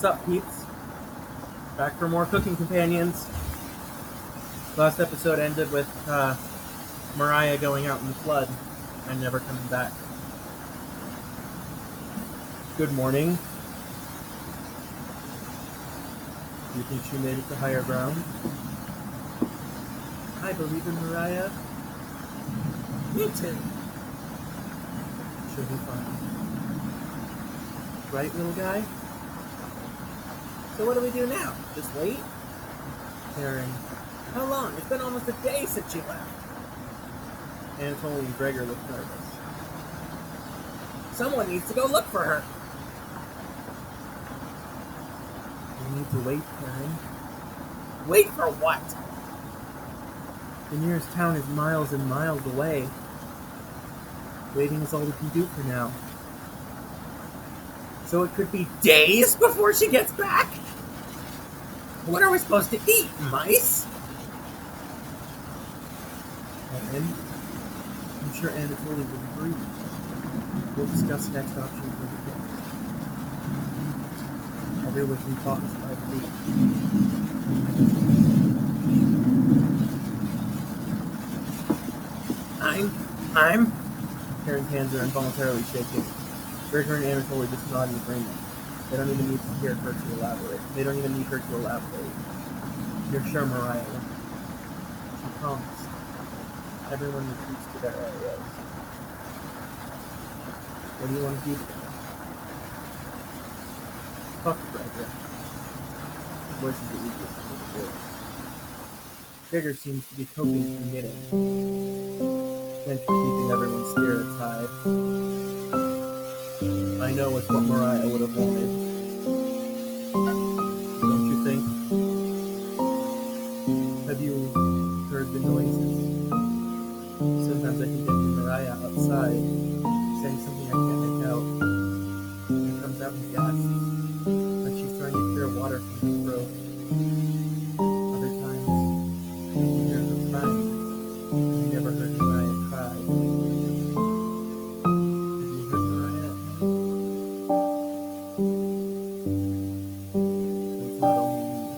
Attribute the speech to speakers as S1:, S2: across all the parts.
S1: Sup, peeps? Back for more Cooking Companions. Last episode ended with Mariah going out in the flood and never coming back. Good morning. Do you think she made it to higher ground? I believe in Mariah. Me too. She'll be fine. Right, little guy? So what do we do now? Just wait? Karen, how long? It's been almost a day since she left. Anatoly and Gregor look nervous. Someone needs to go look for her. We need to wait, Karen. Wait for what? The nearest town is miles and miles away. Waiting is all we can do for now. So it could be days before she gets back? What are we supposed to eat, mice? Karen, I'm sure Anatoly would agree. We'll discuss next option for the day. Everyone can talk by the week. I'm? Karen's hands are involuntarily shaking. Gregor and Anatoly just nod in agreement. They don't even need to hear her to elaborate. You're sure Mariah will? She promised. Everyone retreats to their areas. What do you want to do today? Talk to Gregor. His voice is the easiest thing to do. Gregor seems to be coping through knitting. Thanks for keeping everyone's spirits high. I know it's what Mariah would have wanted. Don't you think? Have you heard the noises? Sometimes I can get Mariah outside, saying something I can't make out. It comes out in gasps, like she's trying to clear water from her throat. Other times, I can hear her crying. I never heard Mariah cry. Have you heard Mariah? It's not only me.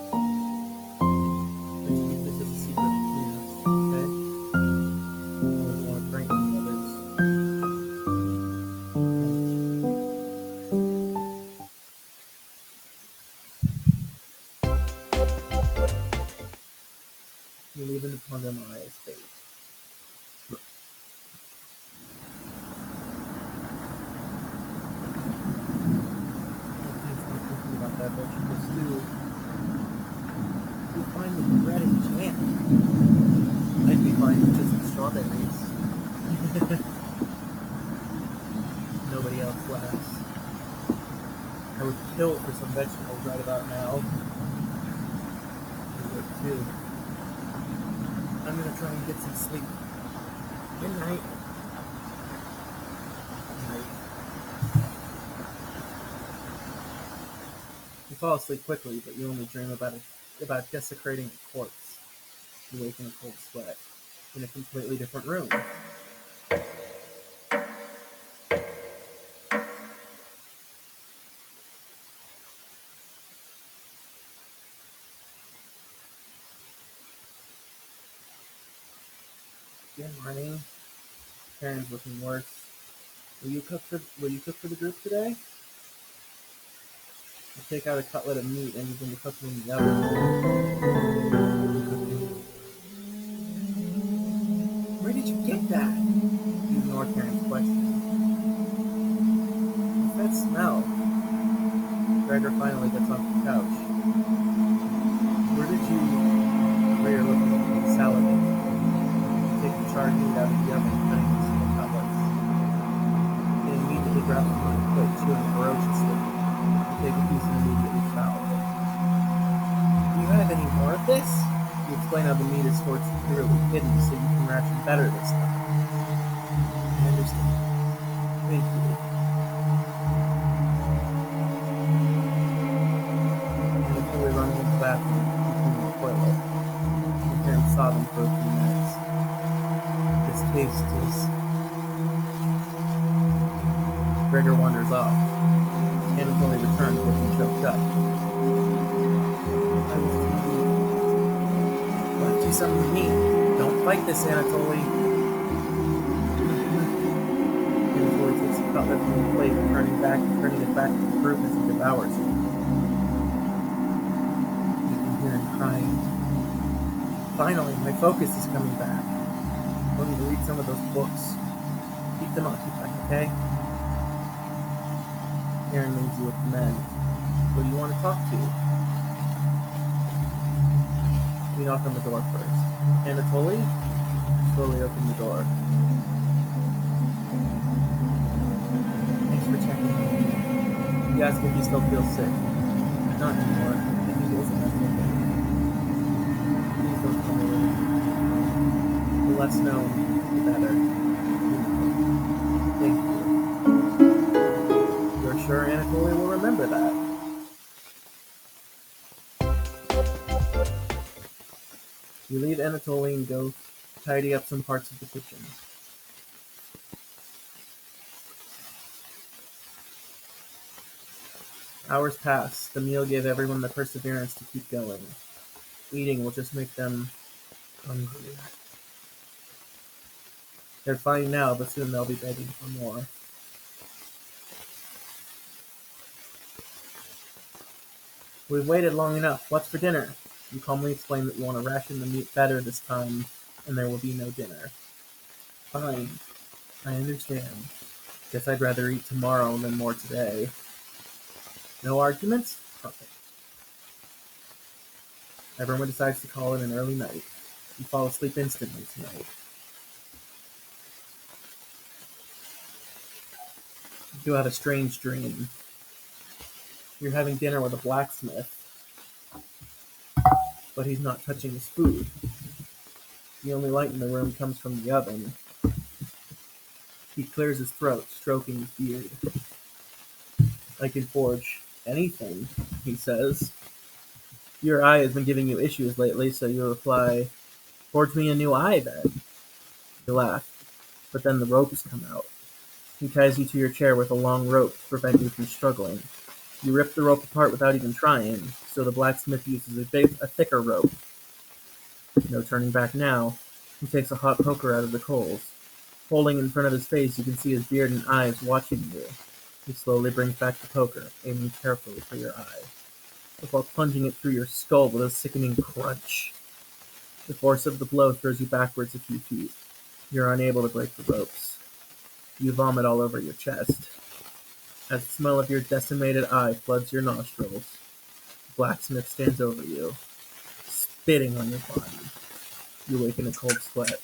S1: Let's keep this as a secret between us, okay? I don't want to frighten the others. You leave it upon Mariah's face. Thinking about that vegetable stew. You'd find with bread and jam. I'd be fine with just some strawberries. Nobody else laughs. I would kill for some vegetables right about now. You would too. I'm gonna try and get some sleep. Good night. Good night. You fall asleep quickly, but you only dream about desecrating a corpse. You wake in a cold sweat, in a completely different room. Good morning. Karen's looking worse. Will you cook for the group today? I'll take out a cutlet of meat and begin to cook them in the oven. Where did you get that? You ignore Karen's question. What's that smell? Gregor finally gets off the couch. Where you're looking at the salad. You take the charred meat out of the oven and cut it into small cutlets. They immediately grab them on the plate, chewing ferociously. Take a piece and immediately foul it. Do you have any more of this? You explain how the meat is stored securely hidden so you can ration better this time. I understand. Thank you. And before we run into the bathroom, you clean the toilet. Your parents saw them for a few minutes. This taste is... Gregor wanders off. Anatoly returns looking choked up. you something to eat. Don't fight this, Anatoly. Anatoly takes a cutlet from the plate, turning it back to the group as he devours it. You can hear him crying. Finally, my focus is coming back. I'm going to read some of those books. Keep them occupied, okay? Aaron leaves you with the men. Who do you want to talk to? We knock on the door first. Anatoly? Slowly open the door. Thanks for checking on me. You ask if he still feels sick. Not anymore. I think he isn't that sick. Please don't tell me anything. The less known, the better. Thank you. You're sure Anatoly will remember that? You leave Anatoly and go tidy up some parts of the kitchen. Hours pass. The meal gave everyone the perseverance to keep going. Eating will just make them hungry. They're fine now, but soon they'll be begging for more. We've waited long enough. What's for dinner? You calmly explain that you want to ration the meat better this time, and there will be no dinner. Fine. I understand. Guess I'd rather eat tomorrow than more today. No arguments? Perfect. Everyone decides to call it an early night. You fall asleep instantly tonight. You have a strange dream. You're having dinner with a blacksmith, but he's not touching his food. The only light in the room comes from the oven. He clears his throat, stroking his beard. I can forge anything, he says. Your eye has been giving you issues lately, so you reply, forge me a new eye, then. You laugh, but then the ropes come out. He ties you to your chair with a long rope to prevent you from struggling. You rip the rope apart without even trying, so the blacksmith uses a thicker rope. No turning back now. He takes a hot poker out of the coals. Holding in front of his face, you can see his beard and eyes watching you. He slowly brings back the poker, aiming carefully for your eye, before plunging it through your skull with a sickening crunch. The force of the blow throws you backwards a few feet. You're unable to break the ropes. You vomit all over your chest. As the smell of your decimated eye floods your nostrils, the blacksmith stands over you, spitting on your body. You wake in a cold sweat.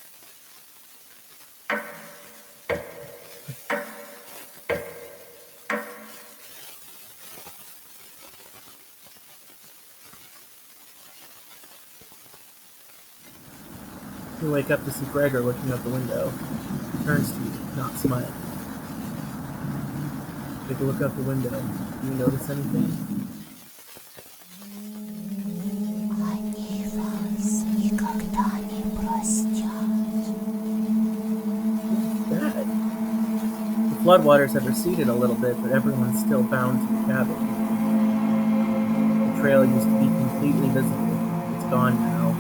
S1: You wake up to see Gregor looking out the window. He turns to you, not smiling. Take a look out the window. Do you notice anything? The floodwaters have receded a little bit, but everyone's still bound to the cabin. The trail used to be completely visible. It's gone now.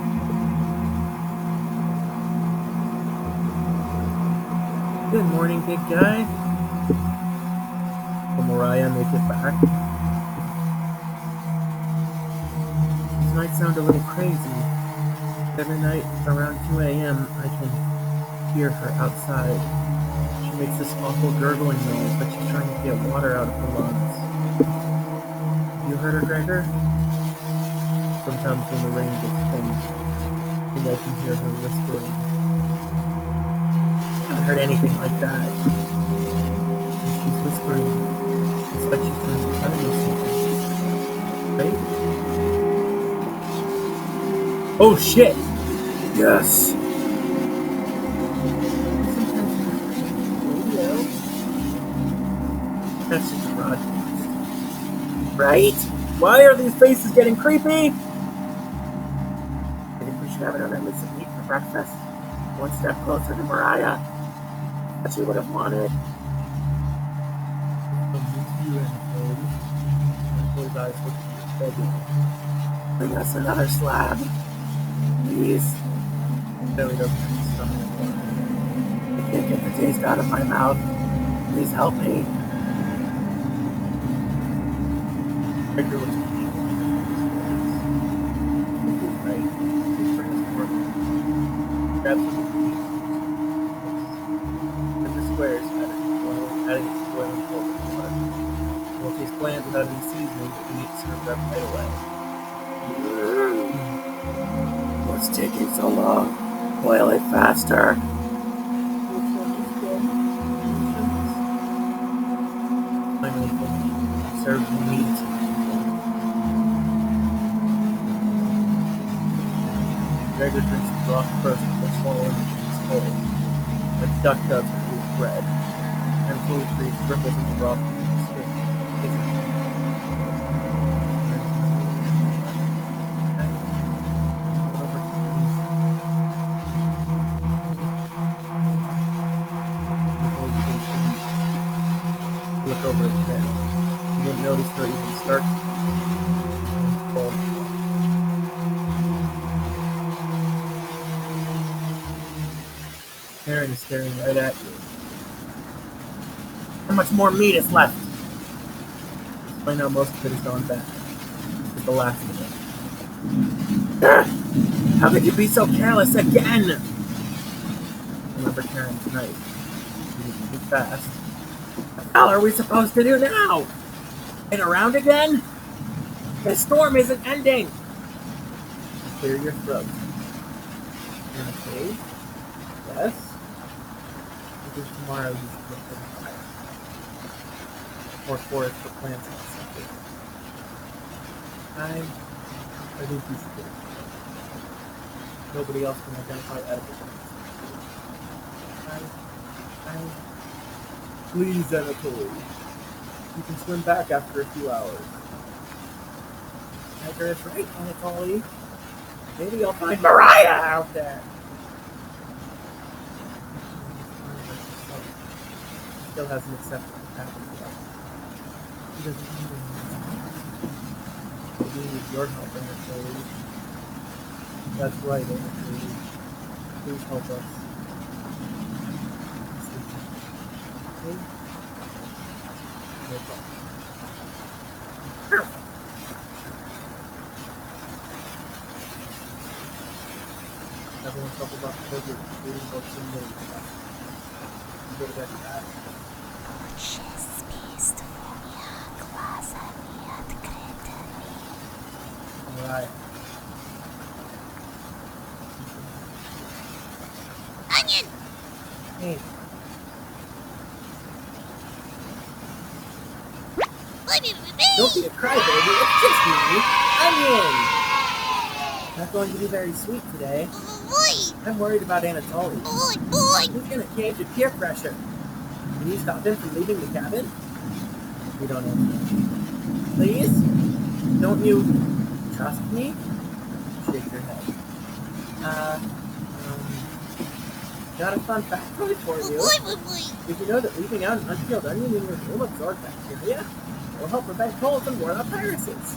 S1: Good morning, big guy. Will Mariah make it back? These nights sound a little crazy. Every night around 2 a.m. I can hear her outside. She makes this awful gurgling noise, but she's trying to get water out of her lungs. You heard her, Gregor? Sometimes when the rain gets faint, I can hear her whispering. I haven't heard anything like that. And she's whispering. It's like she's trying to tell you something. Right? Oh shit! Yes! That's just a broadcast. Right? Why are these faces getting creepy? I think we should have another list of meat for breakfast. One step closer to Mariah. That she would have wanted. His eyes look begging. Bring us another slab. Please. Really doesn't stop.
S2: I can't get the taste out of my mouth. Please help me.
S1: Edgar looks at you. Right. His brain is working. Grabs him with the meat. And the squares, adding its boiling cold water. It will taste bland without any seasoning, but the meat served up right away.
S2: What's taking so long? Boil it faster.
S1: Finally, serve the meat. Gregor drinks the broth first before swallowing his whole, like duck does with bread, and fully creates ripples in the broth with his skin. Look over his head. You didn't notice her even start. Karen is staring right at you. How much more meat is left? By now, most of it is gone back. It's the last of it.
S2: How could you be so careless again?
S1: Remember Karen's knife. You need to be fast.
S2: What the hell are we supposed to do now? Spin around again? The storm isn't ending.
S1: Clear your throat. In a cave? Yes? Because tomorrow you should look for the fire. Or forest for plants and something. I think you should do it. Nobody else can identify edible plants. Please, Anatoly. You can swim back after a few hours. Tiger is right, Anatoly. Maybe I'll find Mariah out there. Still hasn't accepted what happened yet. He doesn't need anything. We need your help, Anatoly. That's right, Anatoly. Please help us. Okay? No problem. Everyone's talking about the reading books and movies. You go to bed with that. Alright.
S3: Onion!
S1: Hey. Don't be a crybaby, it's just me, Onion! Not going to be very sweet today.
S3: Boy!
S1: I'm worried about Anatoly.
S3: Boy!
S1: He's gonna cave to peer pressure. Can you stop him from leaving the cabin? We don't answer. Please? Don't you trust me? Shake your head. Got a fun factoid for you.
S3: Boy!
S1: Did you know that leaving out an unpeeled onion in your room absorbs bacteria? It will help prevent colds and ward off viruses.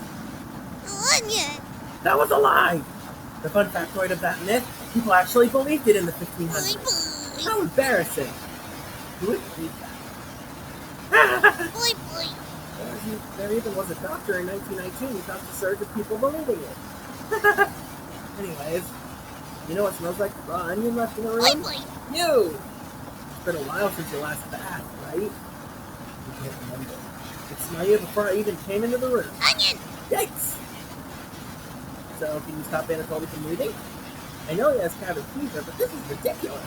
S3: Onion!
S2: That was a lie.
S1: The fun factoid of that myth, people actually believed it in the 1500s. How embarrassing. Who would believe that?
S3: Boy!
S1: There even was a doctor in 1919 who found a surge of people believing it. Anyways, you know what smells like raw onion left in the room?
S3: Boy!
S1: You! It's been a while since your last bath, right? You can't remember. It smelled you before I even came into the room.
S3: Onion!
S1: Yikes! So, can you stop Anatoly from leaving? I know he has cabin fever, but this is ridiculous.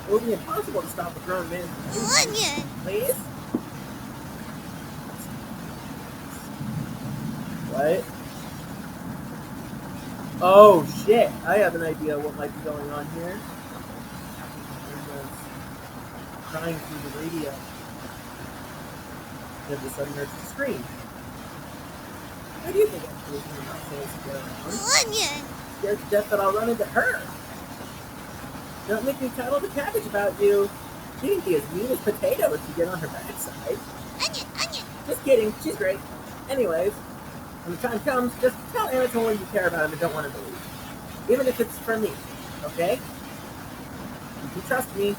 S1: It would be impossible to stop a grown man from leaving.
S3: Onion!
S1: Please? What? Oh, shit! I have an idea what might be going on here. Crying through the radio. And all of a sudden there's a scream. How do you think I'm losing my chance to get around?
S3: Onion!
S1: Scared to death that I'll run into her. Don't make me tattle the cabbage about you. She can be as mean as potato if you get on her backside.
S3: Onion!
S1: Just kidding, she's great. Anyways, when the time comes, just tell Anatoly you care about him and don't want him to leave. Even if it's for me, okay?
S2: You can trust me.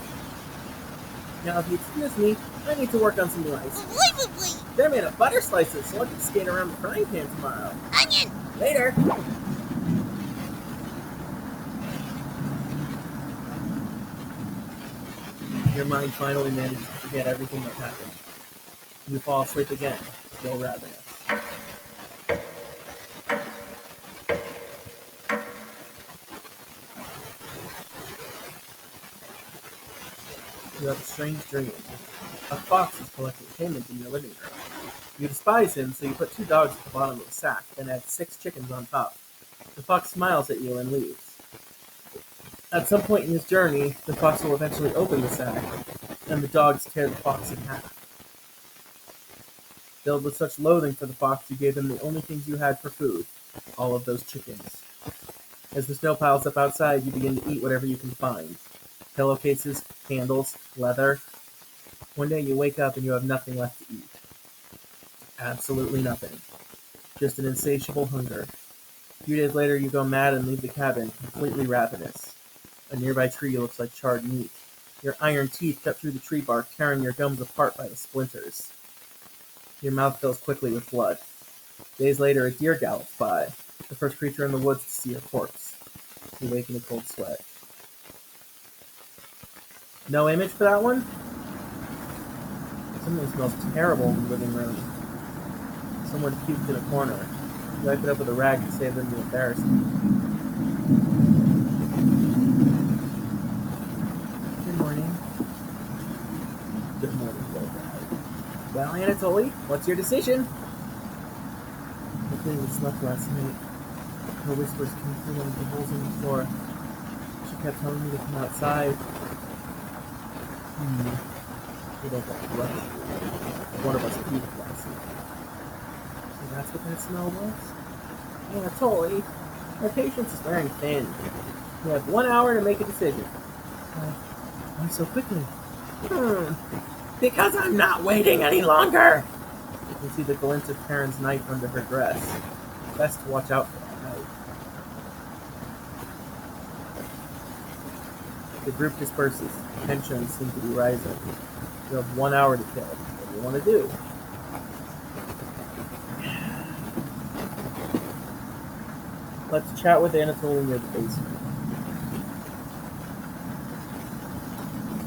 S2: Now, if you excuse me, I need to work on some new ice.
S3: Unbelievably.
S2: They're made of butter slices, so I can skate around the frying pan tomorrow.
S3: Onion.
S2: Later. Your mind finally manages to forget everything that happened. You fall asleep again, still ravenous. You have a strange dream. A fox is collecting payment in your living room. You despise him, so you put 2 dogs at the bottom of the sack, then add 6 chickens on top. The fox smiles at you and leaves. At some point in his journey, the fox will eventually open the sack, and the dogs tear the fox in half. Filled with such loathing for the fox, you gave him the only things you had for food, all of those chickens. As the snow piles up outside, you begin to eat whatever you can find. Pillowcases, candles, leather. One day you wake up and you have nothing left to eat. Absolutely nothing. Just an insatiable hunger. A few days later, you go mad and leave the cabin, completely ravenous. A nearby tree looks like charred meat. Your iron teeth cut through the tree bark, tearing your gums apart by the splinters. Your mouth fills quickly with blood. Days later, a deer gallops by, the first creature in the woods to see your corpse. You wake in a cold sweat. No image for that one? Something smells terrible in the living room. Someone puked in a corner. You wipe it up with a rag to save them the embarrassment. Good morning. Good morning, little guy. Well, Anatoly, what's your decision? I clearly slept last night. Her whispers came through one of the holes in the floor. She kept telling me to come outside. We don't got to rush. One of us puked last night. So that's what that smell was? Anatoly, my patience is wearing thin. You have 1 hour to make a decision. Why so quickly? Because I'm not waiting any longer! You can see the glint of Karen's knife under her dress. Best to watch out for that knife. The group disperses. Tensions seem to be rising. You have 1 hour to kill. What do you want to do? Let's chat with Anatoly near the basement.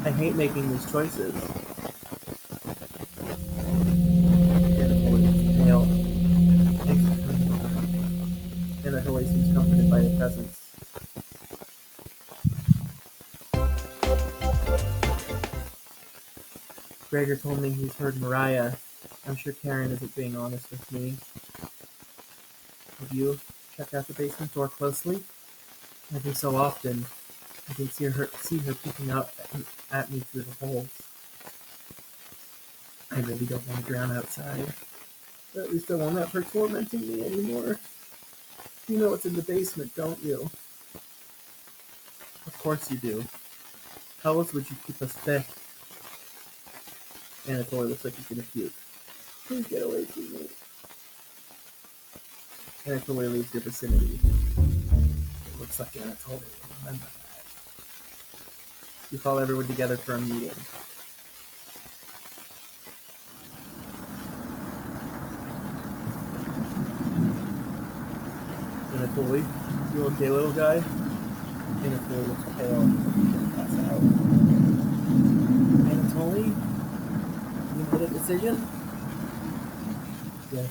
S2: I hate making these choices. Anatoly is pale. Thanks for coming over. Anatoly seems comforted by your presence. Gregor told me he's heard Mariah. I'm sure Karen isn't being honest with me. Have you checked out the basement door closely? Every so often, I can see her peeking out at me through the holes. I really don't want to drown outside. But at least I won't have her tormenting me anymore. You know what's in the basement, don't you? Of course you do. How else would you keep us fed? Anatoly looks like he's gonna puke. Please get away from me. Anatoly leaves your vicinity. It looks like Anatoly will remember that. You call everyone together for a meeting. Anatoly, you okay, little guy? Anatoly looks pale. He's gonna pass out. Anatoly? You made a decision? Yes.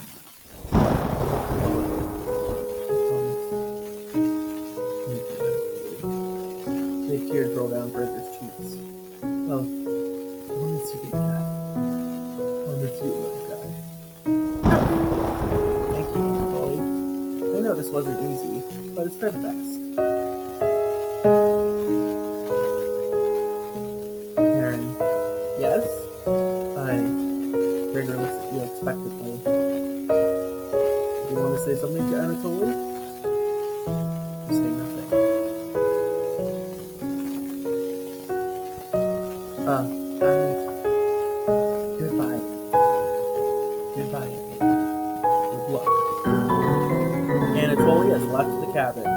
S2: Big tears roll down Gregor's cheeks. Well, I'll miss you, big guy. I'll miss you, little guy. Thank you, Anatoly. I know this wasn't easy, but it's for the best. Karen, yes? Gregor looks at you expectantly. Do you want to say something to Anatoly? You say nothing. Goodbye. Goodbye, Good luck. Anatoly has left the cabin.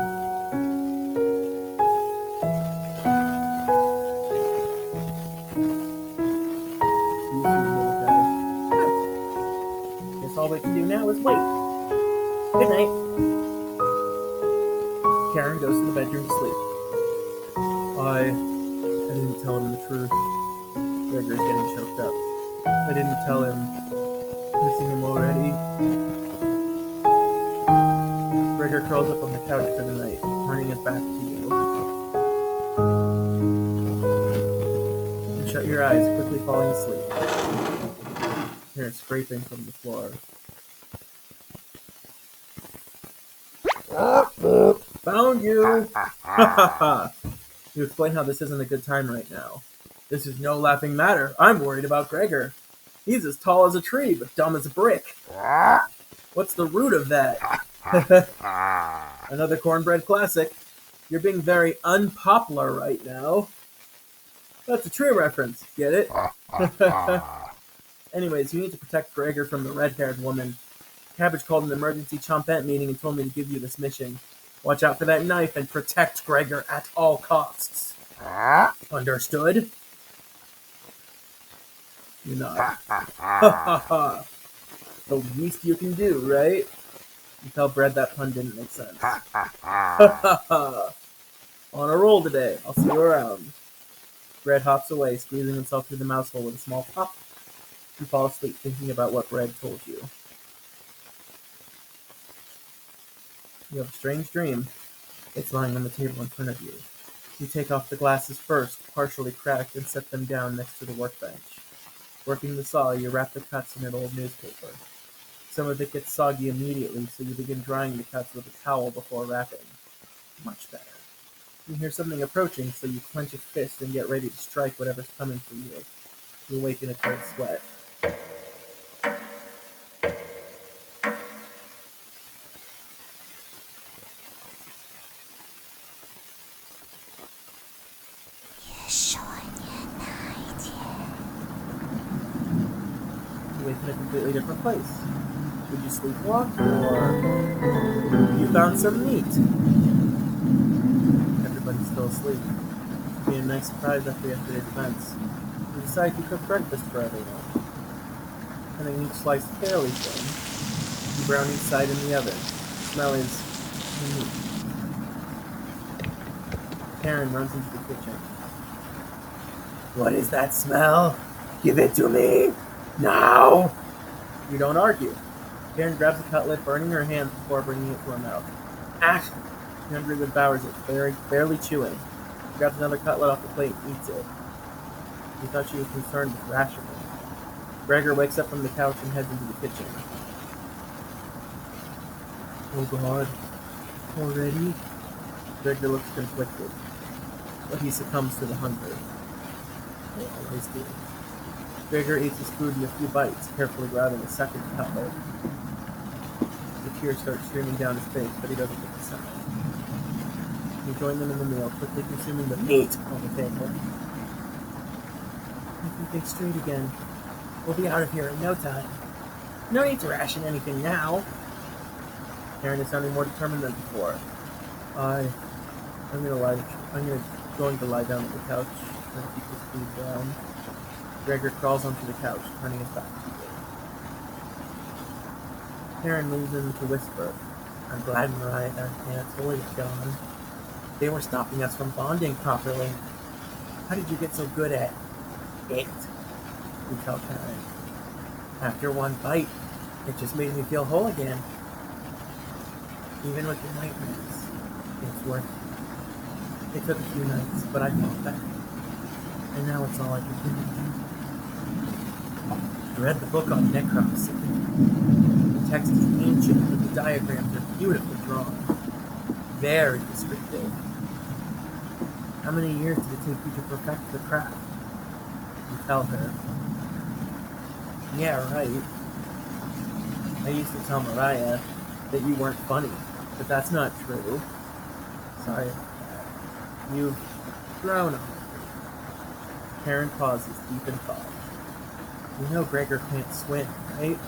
S2: do now is wait. Good night. Karen goes to the bedroom to sleep. I didn't tell him the truth. Gregor's getting choked up. I didn't tell him. Missing him already. Gregor curls up on the couch for the night, turning his back to you. You shut your eyes, quickly falling asleep. Hear scraping from the floor. Found you! You explain how this isn't a good time right now. This is no laughing matter. I'm worried about Gregor. He's as tall as a tree, but dumb as a brick. What's the root of that? Another cornbread classic. You're being very unpopular right now. That's a tree reference. Get it? Anyways, you need to protect Gregor from the red-haired woman. Cabbage called an emergency chompette meeting and told me to give you this mission. Watch out for that knife and protect Gregor at all costs. Understood? You nod. The least you can do, right? You tell Brad that pun didn't make sense. On a roll today. I'll see you around. Brad hops away, squeezing himself through the mouse hole with a small pop. You fall asleep thinking about what Brad told you. You have a strange dream. It's lying on the table in front of you. You take off the glasses first, partially cracked, and set them down next to the workbench. Working the saw, you wrap the cuts in an old newspaper. Some of it gets soggy immediately, so you begin drying the cuts with a towel before wrapping. Much better. You hear something approaching, so you clench a fist and get ready to strike whatever's coming for you. You wake in a cold sweat. You wake in a completely different place. Did you sleepwalk, or you found some meat? Everybody's still asleep. It'd be a nice surprise after yesterday's events. You decide to cook breakfast for everyone. Cutting each slice fairly thin. You brown each side in the oven. The smell is meat. Karen runs into the kitchen. What is that smell? Give it to me! Now! You don't argue. Karen grabs a cutlet, burning her hands before bringing it to her mouth. Ash! She hungrily devours it, barely chewing. She grabs another cutlet off the plate and eats it. You thought she was concerned with rationing. Gregor wakes up from the couch and heads into the kitchen. Oh God. Already? Gregor looks conflicted. But he succumbs to the hunger. They always do. Gregor eats his food in a few bites, carefully grabbing a second cutlet. The tears start streaming down his face, but he doesn't get the sound. You join them in the meal, quickly consuming the meat on the table. Make me think straight again. We'll be out of here in no time. No need to ration anything now. Karen is sounding more determined than before. I'm going to lie down on the couch and keep his food down. Gregor crawls onto the couch, turning his back to you. Karen leans in to whisper, I'm glad Mariah and Aunt Toy is gone. They were stopping us from bonding properly. How did you get so good at it? You tell Karen. After one bite, it just made me feel whole again. Even with the nightmares, it's worth it. It took a few nights, but I fought back. And now it's all I can do. I read the book on necropsy. The text is ancient, but the diagrams are beautifully drawn. Very descriptive. How many years did it take you to perfect the craft? You tell her. Yeah, right. I used to tell Mariah that you weren't funny, but that's not true. Sorry about that. You've grown on me. Karen pauses, deep in thought. You know Gregor can't swim, right?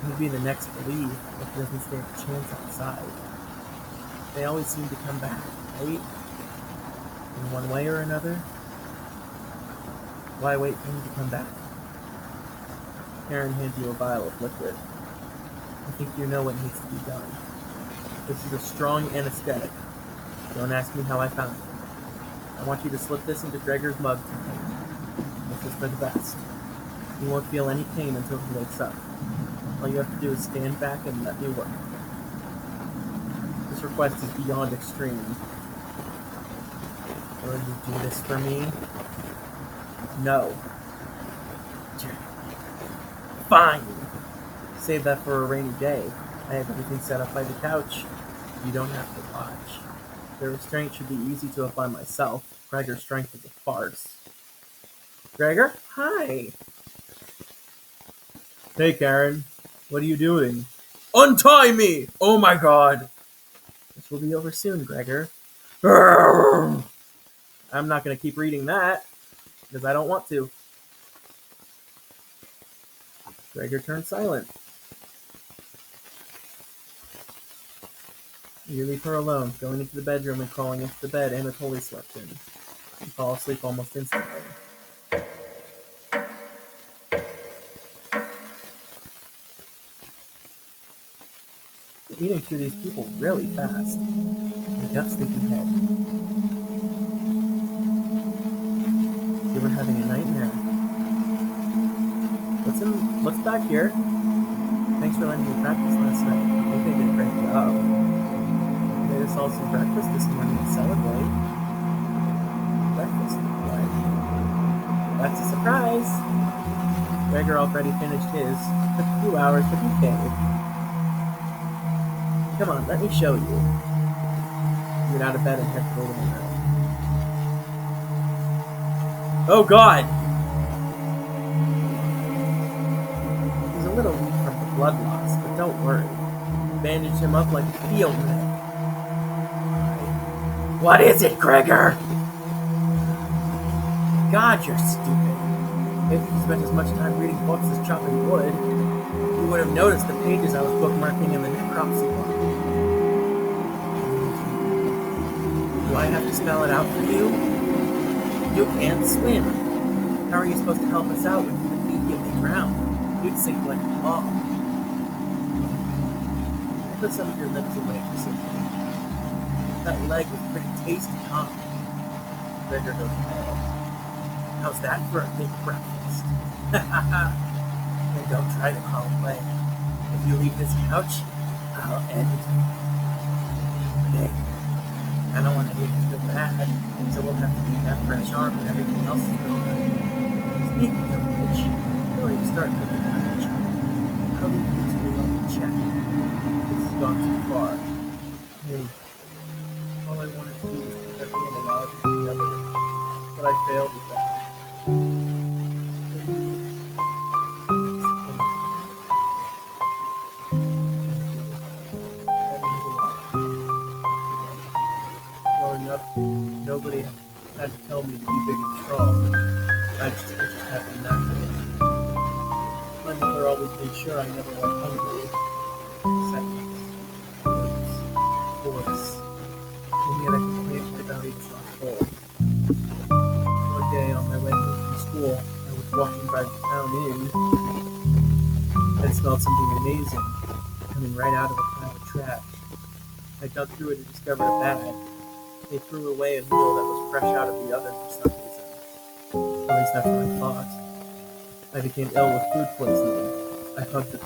S2: He'd be the next to leave if he doesn't stand a chance outside. They always seem to come back, right? In one way or another? Why wait for him to come back? Karen hands you a vial of liquid. I think you know what needs to be done. This is a strong anesthetic. Don't ask me how I found it. I want you to slip this into Gregor's mug tonight. This is for the best. You won't feel any pain until he wakes up. All you have to do is stand back and let me work. This request is beyond extreme. Will you do this for me? No. Fine. Save that for a rainy day. I have everything set up by the couch. You don't have to watch. The restraint should be easy to apply myself. Gregor's strength is a farce. Gregor? Hi. Hey, Karen. What are you doing? Untie me! Oh my god! This will be over soon, Gregor. I'm not going to keep reading that, because I don't want to. Gregor turned silent. You leave her alone, going into the bedroom and crawling into the bed Anatoly slept in. You fall asleep almost instantly. You're eating through these people really fast. Your gut's thinking head. You were having a nightmare. What's back here? Thanks for letting me practice last night. I think I did a great job. Made us all some breakfast this morning to celebrate. Breakfast? What? That's a surprise! Gregor already finished his. Took a few hours, but he caved. Come on, let me show you. Get out of bed and head to the living room. Oh god! He's a little weak from the blood loss, but don't worry. Bandage him up like a field med. What is it, Gregor? God, you're stupid. If you spent as much time reading books as chopping wood, you would have noticed the pages I was bookmarking in the necropsy book. Do I have to spell it out for you? You can't swim. How are you supposed to help us out when you immediately drown? You'd sink like a log. Put some of your lips away for something. That leg was pretty tasty, huh? Gregor goes pale. How's that for a big breakfast? And don't try to call away. If you leave this couch, I'll end it. Okay. I don't want anything to go bad, so we'll have to keep that fresh arm and everything else is going on. Speaking of which, before you start looking at each other, I'll leave you to the open chat. This has gone too far. Hey, all I wanted to do was keep everyone alive together, but I failed with that. Growing up, nobody had to tell me to be big and strong. I just happened naturally. My mother always made sure I never went hungry. Seconds, weeks, force. And yet I complained my belly was not full. One day on my way home from school, I was walking by the town inn and smelled something amazing coming right out of a pile of trash. I dug through it and discovered a bag. They threw away a meal that was fresh out of the oven for some reason. At least that's what I thought. I became ill with food poisoning. I hugged the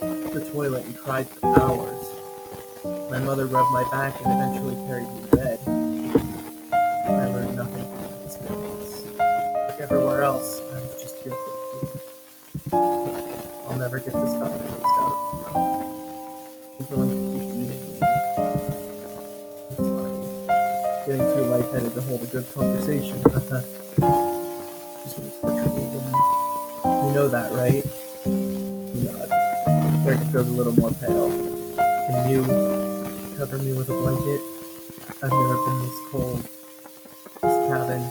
S2: toilet and cried for hours. My mother rubbed my back and eventually carried me to bed. I learned nothing from that experience. Like everywhere else, I was just here for food. I'll never get this stuff taste out of my mouth. She's willing to keep eating me. It's funny. Getting too lightheaded to hold a good conversation. Just you know that, right? You nod. Gregor feels a little more pale. Can you cover me with a blanket? I've never been this cold. This cabin, it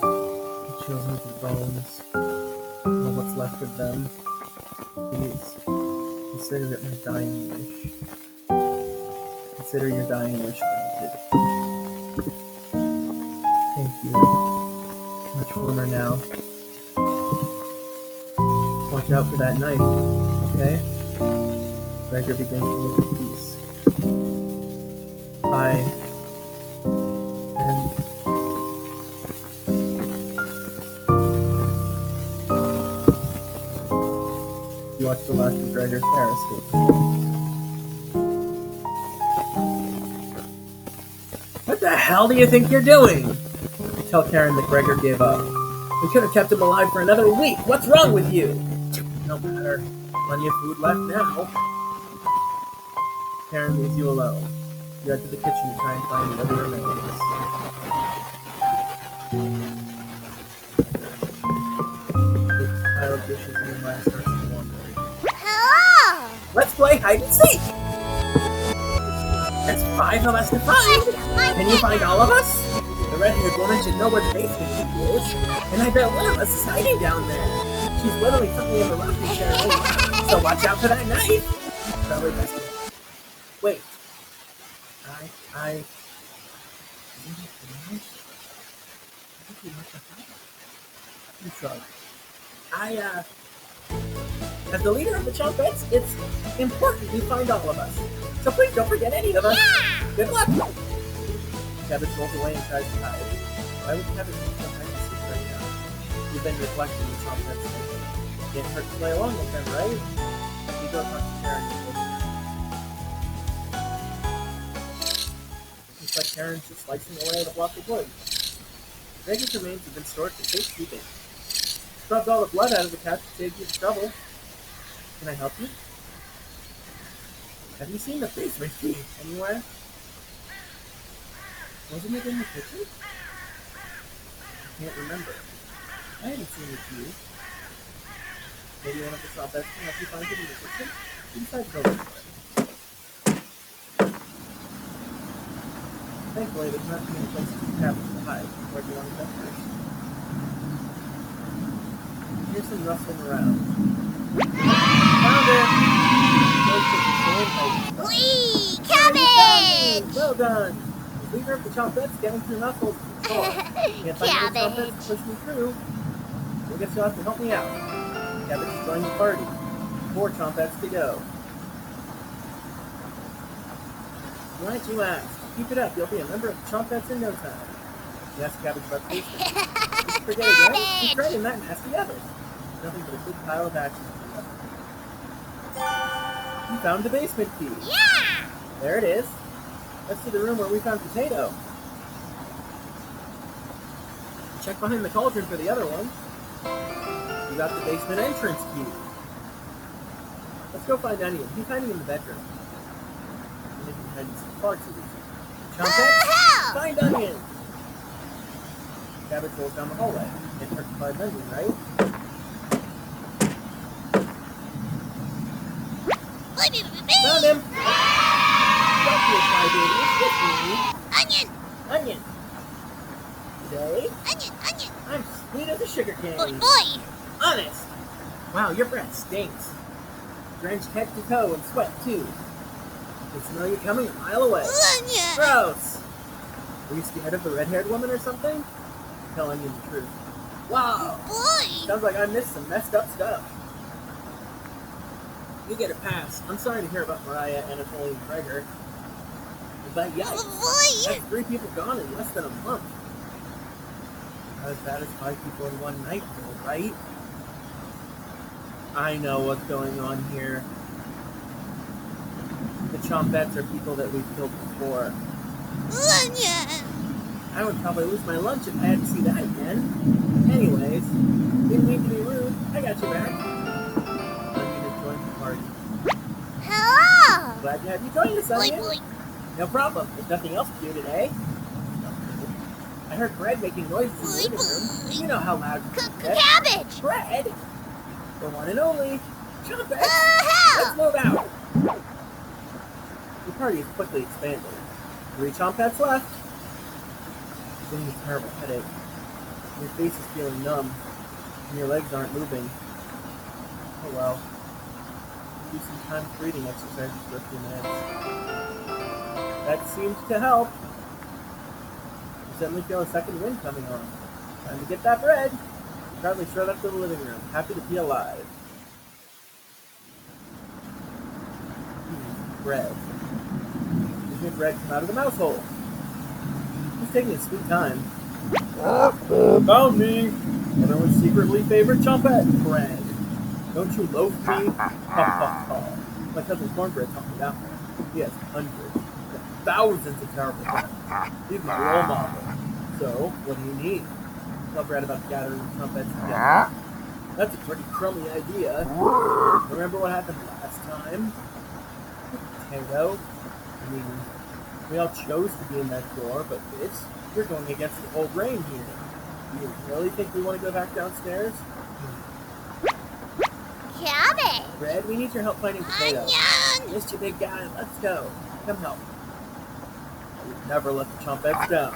S2: chills me to the bones. All what's left of them. Please, consider it my dying wish. Consider your dying wish granted. Thank you. Much warmer now. Watch out for that knife, okay? Gregor begins to look at peace. Fine. And you watch the last of Gregor's Periscope. What the hell do you think you're doing? I tell Karen that Gregor gave up. We could have kept him alive for another week. What's wrong with you? No matter. Plenty of food left now. Karen leaves you alone. You head to the kitchen to try and find the other remains. The pile of dishes in the glass starts to wander.
S3: Hello!
S2: Let's play hide and seek! There's 5 of us to find! Can you find all of us? The red-haired woman should know where the basement is, and I bet one of us is hiding down there. She's literally something in the rocking chair, so watch out for that knife! Probably best to... Wait. I... You shrug. As the leader of the Chompettes, it's important you find all of us. So please don't forget any of us.
S3: Yeah!
S2: Good luck! Cabbage rolls away and tries to hide. Why would Cabbage be so hide and seek right now? You've been reflecting the Chompettes lately. Can't hurt to play along with them, right? You go talk to Karen. Looks like Karen's just slicing away at a block of wood. Gregor's remains have been stored for safekeeping. Scrubbed all the blood out of the couch to save you the trouble. Can I help you? Have you seen the basement key anywhere? Wasn't it in the kitchen? I can't remember. I haven't seen the key. Maybe one of the Chompettes can help you find it in the kitchen? You decide to go look for it. Thankfully, there's not too many places for Cabbage to hide. Where do you want to go first? Here's some rustling around. Found it!
S3: Whee! Cabbage!
S2: Well done! The leader of the Chompettes getting through muscles is the floor. Can't find any Chompettes to push me through. You'll get you off to help me out. Cabbage is joining the party. 4 Chompettes to go. Glad you asked. Keep it up. You'll be a member of the Chompettes in no time. Yes, Cabbage about the basement. Just forget again. Keep trading that nasty oven. Nothing but a big pile of ashes. You found the basement key.
S3: Yeah!
S2: There it is. Let's to the room where we found Potato. Check behind the cauldron for the other one. You got the basement entrance key. Let's go find Onion. He's hiding in the bedroom. And if he's hiding some far too easy. Chompettes, find Onion! Cabbage rolls down the hallway. Can't hurt to find Onion, right? Found him! Don't be a crybaby, it's just me.
S3: Onion!
S2: Onion! Today,
S3: Onion! Onion!
S2: I'm sweet as a sugar
S3: Boy,
S2: cane.
S3: boy!
S2: Honest! Wow, your breath stinks. Drenched head to toe and sweat, too. I can smell you coming a mile away.
S3: Onion!
S2: Gross! Were you scared of the red-haired woman or something? Tell Onion the truth. Wow!
S3: Boy!
S2: Sounds like I missed some messed up stuff. You get a pass. I'm sorry to hear about Mariah, Anatoly, and Gregor. But yikes,
S3: Boy!
S2: that's 3 people gone in less than a month. Not as bad as 5 people in one night, though, right? I know what's going on here. The Chompettes are people that we've killed before.
S3: Onion!
S2: I would probably lose my lunch if I had to see that again. Anyways, didn't mean to be rude. I got your back. Onion has joined the party.
S3: Hello!
S2: Glad to have you join us,
S3: Boy,
S2: Onion.
S3: boy!
S2: No problem. There's nothing else to do today. I heard Bread making noises in the living room. You know how loud you get.
S3: Cabbage!
S2: Bread! The one and only. Chompettes!
S3: Uh-huh.
S2: Let's move out! The party is quickly expanding. 3 Chompettes left. You're getting a terrible headache. Your face is feeling numb, and your legs aren't moving. Oh well. Do some time breathing exercises for a few minutes. That seems to help. You suddenly feel a second wind coming on. Time to get that bread. You proudly strode up to the living room, happy to be alive. Bread. Is You hear Bread come out of the mouse hole. He's taking his sweet time. Found me! Everyone's secretly favorite chompette, Bread. Don't you loaf me? Ha ha ha. My cousin Cornbread taught me that one. He has hundreds, thousands of terrible friends. He's my role model. So, what do you need? Tell Brad about gathering trumpets together. That's a pretty crummy idea. Remember what happened last time? Potato? I mean, we all chose to be in that door, but bitch, you're going against the old grain here. Do you really think we want to go back downstairs?
S3: Cabbage.
S2: Brad, we need your help fighting Potato.
S3: Onion.
S2: Missed you, big guy. Let's go. Come help. We've never let the chompettes down.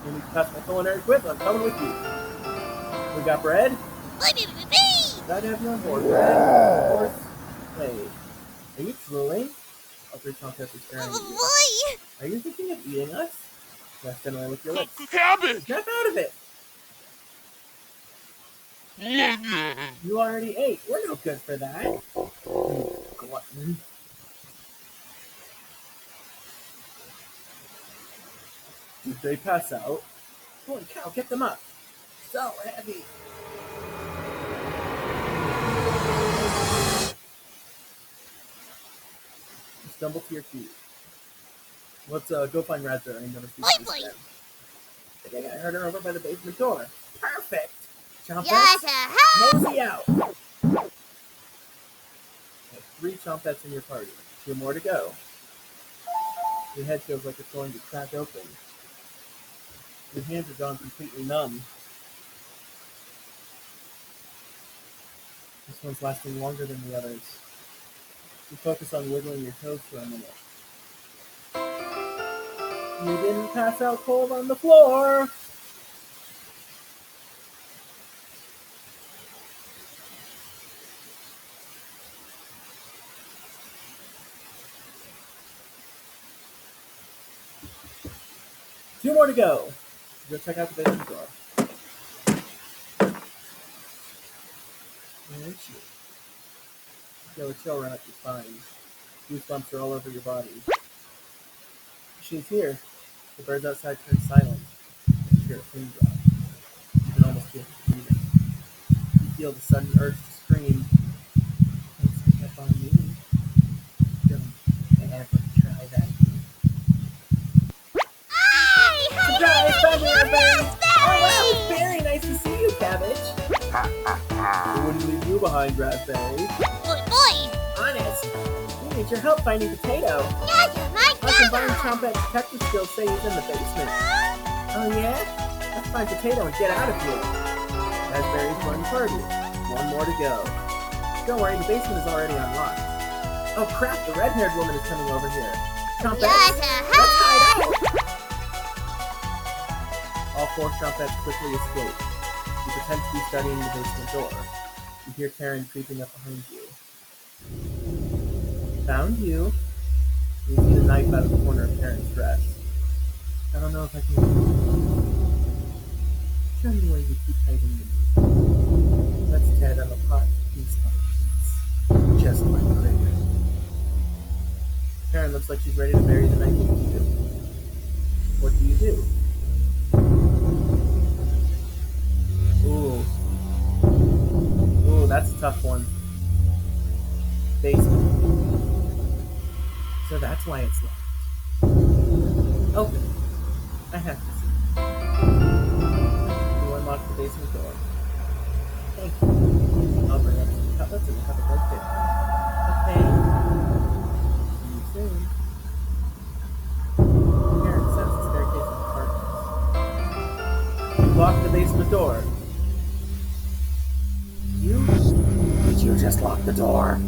S2: You need to pass my culinary quiz. I'm coming with you. We got Bread? Glad to have you on board, Bread. Of course. Wait, are you drooling? All three chompettes are staring at you.
S3: Boy.
S2: Are you thinking of eating us? Yes, then I lick your lips.
S4: Cabbage!
S2: Snap out of it! You already ate. We're no good for that. Glutton. Did they pass out? Holy cow, get them up. So heavy. You stumble to your feet. Let's go find Raspberry and never see
S3: Boy.
S2: again. I think I heard her over by the basement door. Perfect. Chompets,
S3: Yes,
S2: mosey out. Okay, 3 chompettes in your party. 2 more to go. Your head feels like it's going to crack open. Your hands are gone completely numb. This one's lasting longer than the others. You focus on wiggling your toes for a minute. You didn't pass out cold on the floor! Two more to go. Go check out the basement door. Where is she? Feel a chill run up your spine. Goosebumps are all over your body. She's here. The birds outside turn silent. You hear a pin drop. You can almost feel it breathing. You feel the sudden urge to scream. Don't sneak up on me. Don't ever try that. Surprise! Raspberry! Oh wow, it's very nice to see you, Cabbage. I wouldn't leave you behind, Raspberry.
S3: Boy.
S2: Honest, we need your help finding Potato.
S3: Yes, my
S2: Our combined chompette detective skills say he's in the basement. Oh yeah? Let's find Potato and get out of here. Raspberry's one party. 1 more to go. Don't worry, the basement is already unlocked. Oh crap, the red-haired woman is coming over here. Chompette,
S3: Yes,
S2: let's hide out! All 4 chompettes quickly escape. You pretend to be studying the basement door. You hear Karen creeping up behind you. Found you. You see the knife out of the corner of Karen's dress. I don't know if I can. Show me where you keep hiding the meat. Let's tear them apart piece by piece. Just like Kramer. Karen looks like she's ready to bury the knife into you. What do you do? Ooh. Ooh, that's a tough one. Basement. So that's why it's locked. Open. I have to see. You unlock the basement door. Thank you. I'll bring up some cutlets and have a good dinner. Okay. See you soon. Karen sends the staircase in the darkness. You lock the basement door. Did you just lock the door?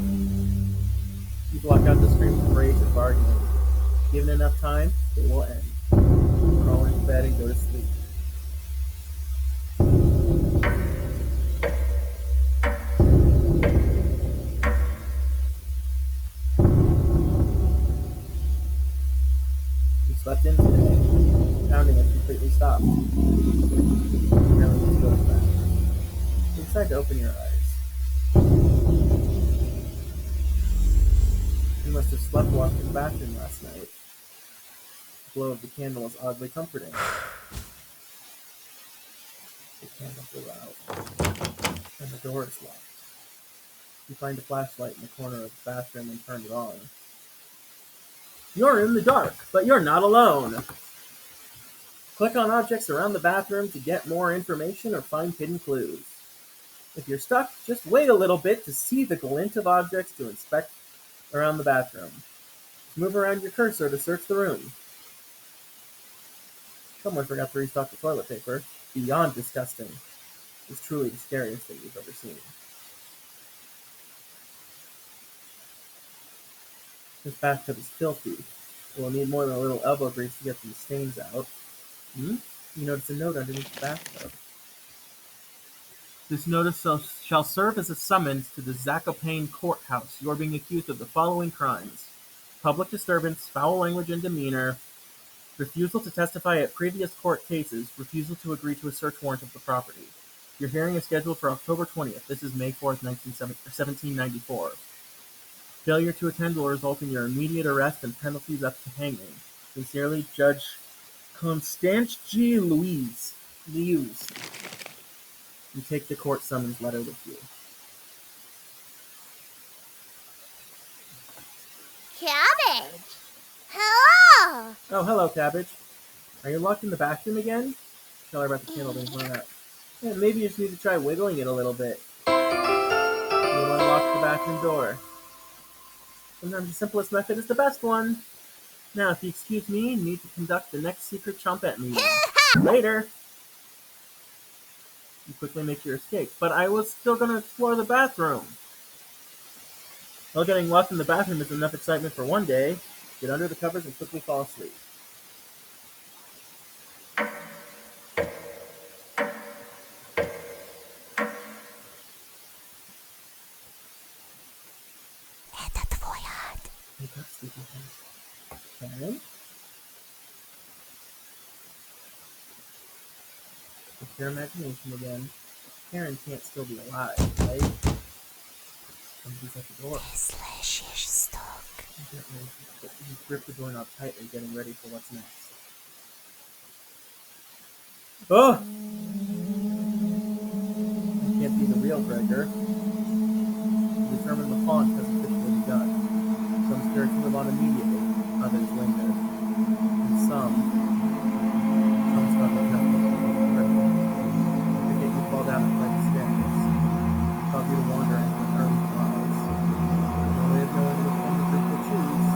S2: You block out the screams of rage and bargaining. Given enough time, they will end. Crawl into bed and go to sleep. You slept in today. Pounding has completely stopped. You really need to go to bed. You decide to open your eyes. In must have sleptwalked in the bathroom last night. The glow of the candle is oddly comforting. The candle blew out, and the door is locked. You find a flashlight in the corner of the bathroom and turn it on. You're in the dark, but you're not alone. Click on objects around the bathroom to get more information or find hidden clues. If you're stuck, just wait a little bit to see the glint of objects to inspect around the bathroom. Move around your cursor to search the room. Someone forgot to restock the toilet paper. Beyond disgusting. It's truly the scariest thing you've ever seen. This bathtub is filthy. We'll need more than a little elbow grease to get these stains out. You notice a note underneath the bathtub. This notice shall serve as a summons to the Zakopane courthouse. You are being accused of the following crimes: public disturbance, foul language and demeanor, refusal to testify at previous court cases, refusal to agree to a search warrant of the property. Your hearing is scheduled for October 20th. This is May 4th, 1794. Failure to attend will result in your immediate arrest and penalties up to hanging. Sincerely, Judge Constance G. Louise. You take the court summons letter with you.
S3: Cabbage! Hello!
S2: Oh, hello, Cabbage. Are you locked in the bathroom again? Tell her about the candle being blown out. Yeah, maybe you just need to try wiggling it a little bit. You unlock the bathroom door. Sometimes the simplest method is the best one. Now, if you excuse me, you need to conduct the next secret trumpet meeting. Later! You quickly make your escape. But I was still going to explore the bathroom. Well, getting locked in the bathroom is enough excitement for one day. Get under the covers and quickly fall asleep. Wake up, sleepyhead. Karen? It's your imagination again. Karen can't still be alive, right? Somebody's at the door. You grip the doorknob tightly, getting ready for what's next. Oh! You can't be the real Gregor. You determine the haunt has officially begun. Some spirits move on immediately, others linger. And some stop at nothing. They get you fall down a flight of stairs. Cause you to wander into an early demise. No way of knowing which one the group will choose.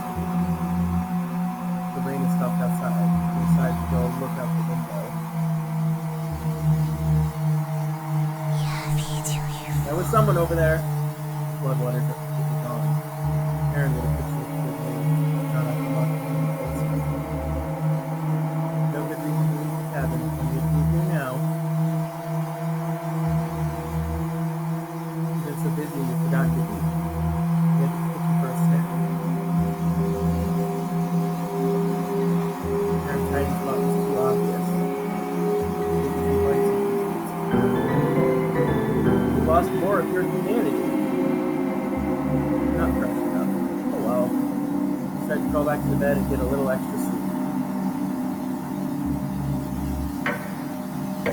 S2: The rain has stopped outside. You decide to go look out the window. There was someone over there. Floodwaters are completely gone. Aaron would have pictured the good name, but not after walking in the basement. No good reason to leave the cabin, only if you do now. You've been so busy you've forgotten to eat. You had to the kitchen for a snack. Aaron's hiding spot was too obvious. You lost more of your humanity. Not fresh enough. Oh well. Decide to crawl back to the bed and get a little extra sleep.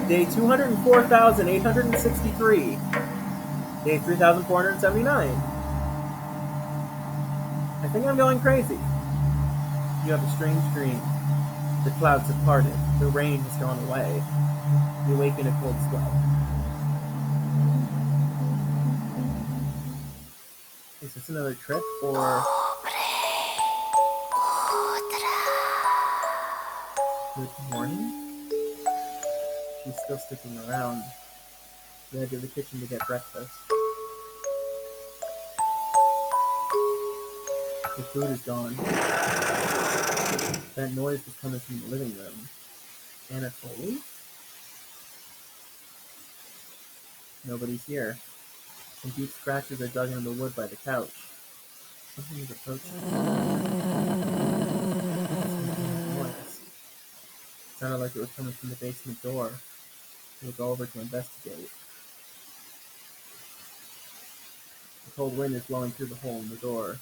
S2: Day 204,863. Day 3,479. I think I'm going crazy. You have a strange dream. The clouds have parted. The rain has gone away. You wake in a cold sweat. Is this another trip, or... Good morning? She's still sticking around. The edge of the kitchen to get breakfast. The food is gone. That noise was coming from the living room. Anatoly? Nobody's here. Some deep scratches are dug into the wood by the couch. Something is approaching. Noise. It sounded like it was coming from the basement door. We'll go over to investigate. The cold wind is blowing through the hole in the door.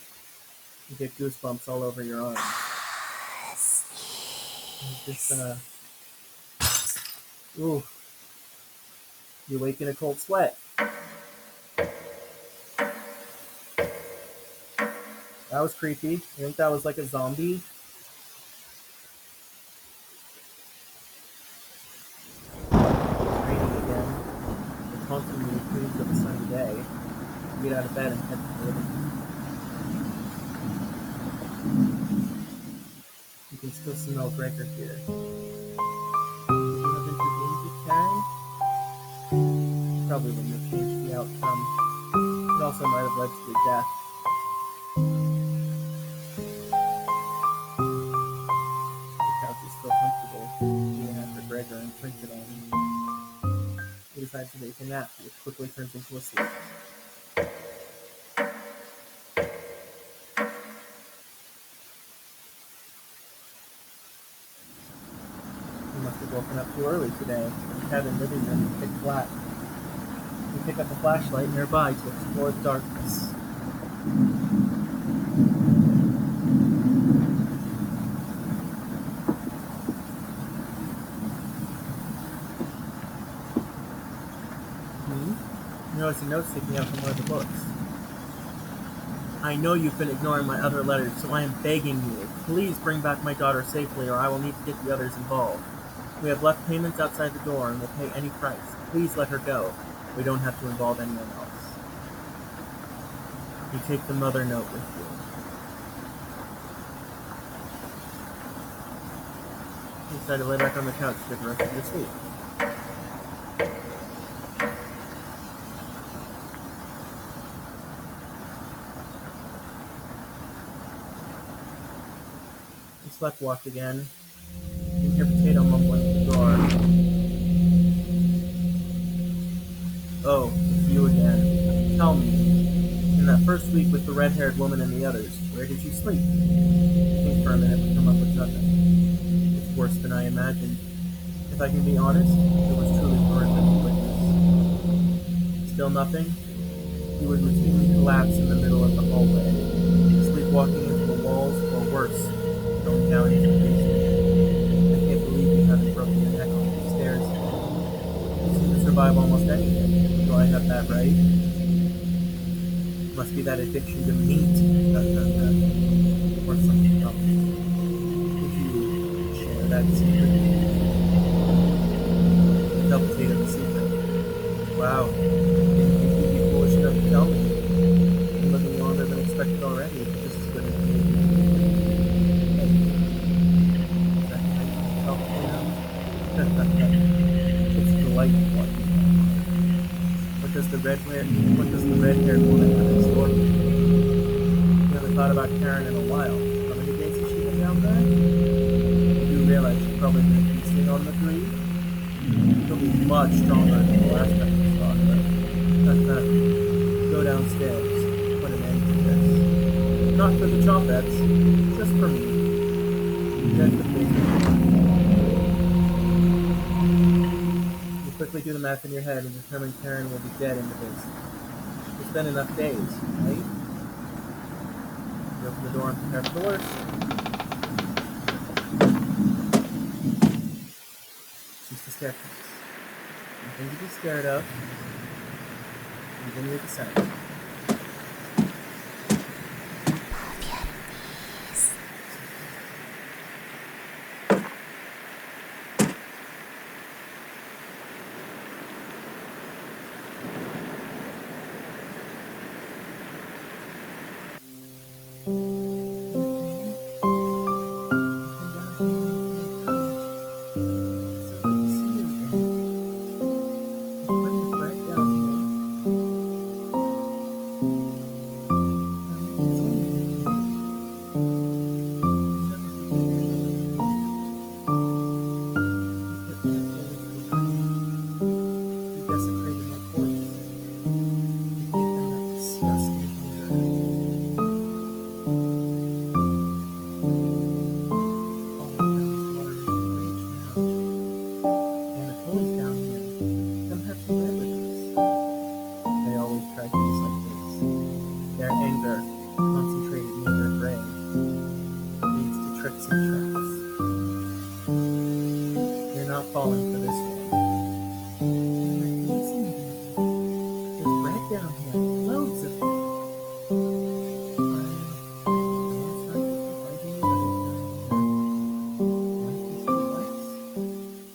S2: You get goosebumps all over your arms. This, ooh, you wake in a cold sweat. That was creepy. You think that was like a zombie? It's raining again. It's haunting me with dreams of a sunny day. You get out of bed and head to the living room. You can still smell Gregor here. Would you have intervened with Karen? Probably wouldn't have changed the outcome. It also might have led to your death. The couch is still comfortable, even after Gregor imprinted on him. He decides to take a nap, which quickly turns into a sleep. You must have woken up too early today. The cabin living room is pitch black. You pick up a flashlight nearby to explore the darkness. You notice a note sticking out from one of the books. I know you've been ignoring my other letters, so I am begging you. Please bring back my daughter safely, or I will need to get the others involved. We have left payments outside the door and will pay any price. Please let her go. We don't have to involve anyone else. You take the mother note with you. You decide to lay back on the couch to get the rest of your sleep. You slept walk again. You hear Potato mumbling at the door. Oh, it's you again. Tell me, in that first week with the red-haired woman and the others, where did you sleep? You think for a minute but come up with nothing. It's worse than I imagined. If I can be honest, it was truly horrific to witness. Still nothing? You would routinely collapse in the middle of the hallway, sleepwalking into the walls, or worse, going down into the basement. I can't believe you haven't broken your neck on these stairs. You seem to survive almost anything. Do I have that right? Must be that addiction to meat, or something else. Would you share that secret? Tell Potato the secret. Wow, didn't think you'd be foolish enough to tell me. Been living longer than expected already, but this is good information. Hey, is that how you tell Potato? It's delightful. What does the red-haired woman have in store for you? You haven't thought about Karen in a while. How many days has she been down there? You do realize she's probably been feasting on the three? She'll be much stronger than the last time you saw her. Go downstairs. Put an end to this. Not for the Chopettes, just for me. There's the basement. You quickly do the math in your head and determine Karen will be dead in the basement. It's been enough days, right? You open the door and prepare for the worst. She's the staircase. Nothing to be scared of. Even your descent. traps and traps. You're not falling for this one. There's bread down here. Loads of it.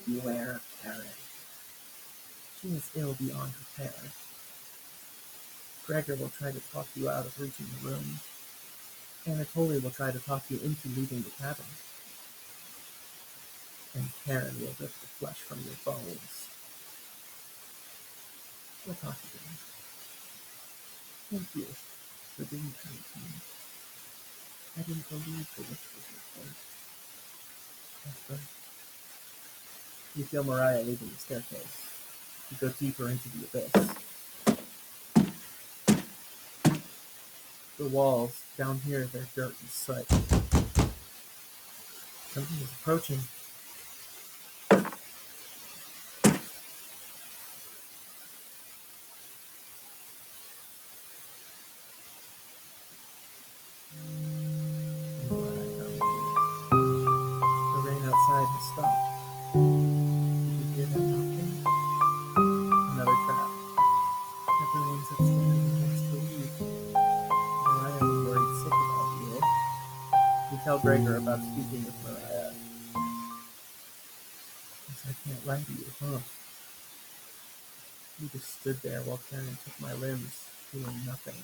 S2: Beware of Karen. She is ill beyond repair. Gregor will try to talk you out of reaching the room. Anatoly will try to talk you into leaving the cabin. And Karen will rip the flesh from your bones. We'll talk again. Thank you for being kind to me. I didn't believe the whispers were fake. That's right. You feel Mariah leaving the staircase. You go deeper into the abyss. The walls, down here, they're dirt and soot. Something is approaching. The rain outside has stopped. Did you hear that knocking? Another trap. Everyone's upstairs and wants to leave. Mariah was worried sick about you. You tell Gregor about speaking with Mariah. Guess I can't lie to you, huh? You just stood there while Karen took my limbs, doing nothing.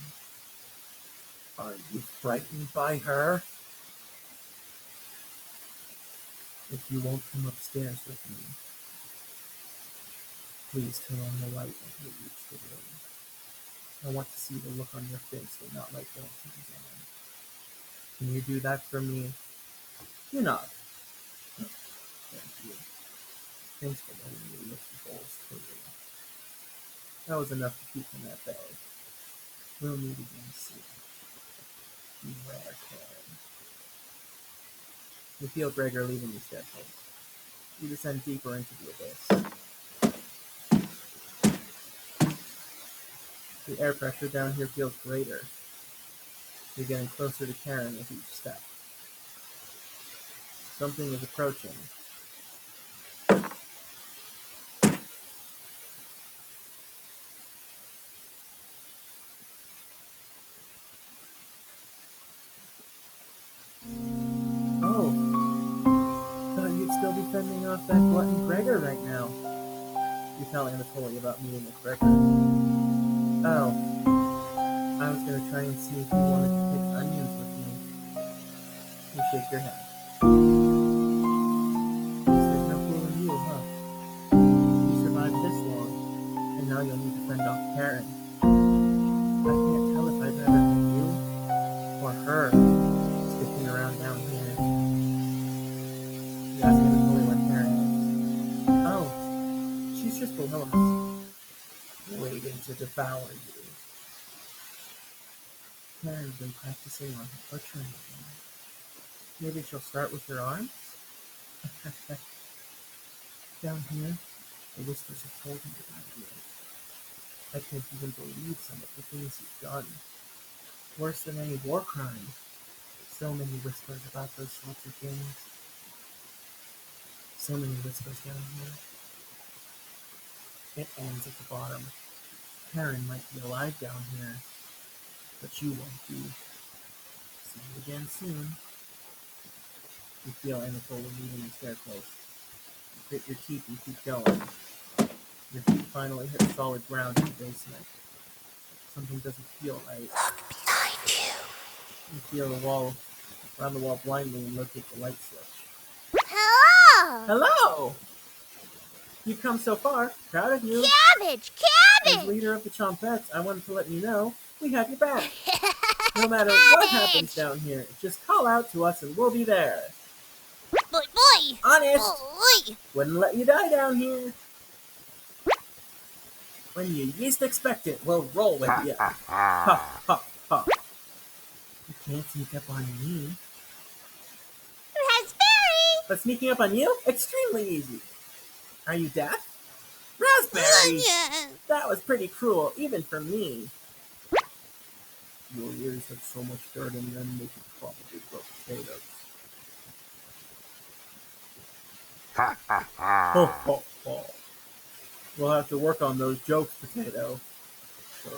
S2: Are you frightened by her? If you won't come upstairs with me, please turn on the light when you reach the room. I want to see the look on your face when that light comes on. Can you do that for me? You nod. Thank you. Thanks for letting me lift the bowls for you. That was enough to keep them at bay. We'll meet again soon. Beware, Karen. You feel Gregor leaving the staircase. You descend deeper into the abyss. The air pressure down here feels greater. You're getting closer to Karen with each step. Something is approaching. Oh, thought you'd still be fending off that glutton Gregor right now. You tell Anatoly about meeting with Gregor. Oh, I was gonna try and see if you wanted to pick onions with me. You shake your head. Guess there's no fooling you, huh? You survived this long, and now you'll need to fend off Karen. I can't tell if I'd rather have you or her sticking around down here. You ask Anatoly where Karen is. Oh, she's just below us, waiting to devour you. Karen's been practicing on her butchering again. Maybe she'll start with your arms? Down here, the whispers have told me about you. I can't even believe some of the things you've done. Worse than any war crime. So many whispers about those sorts of things. So many whispers down here. It ends at the bottom. Karen might be alive down here, but you won't be. See you again soon. You feel Anatoly leaving the staircase. You grit your teeth and keep going. Your feet finally hit solid ground in the basement. Something doesn't feel right.
S3: Look behind you.
S2: You feel around the wall blindly and locate the light switch.
S3: Hello!
S2: Hello! You've come so far. Proud of you.
S3: Cabbage!
S2: As
S3: Cabbage!
S2: leader of the Chompettes, I wanted to let you know we have your back. No matter what happens down here, just call out to us and we'll be there.
S3: Boy, boy!
S2: Honest!
S3: Boy!
S2: Wouldn't let you die down here. When you least expect it, we'll roll with you. Ha, ha, ha. You can't sneak up on me.
S3: Raspberry!
S2: But sneaking up on you? Extremely easy. Are you deaf? Raspberry!
S3: Onion!
S2: That was pretty cruel, even for me. Your ears have so much dirt in them they could probably grow potatoes. Ho, ho, ho. We'll have to work on those jokes, Potato. Sure.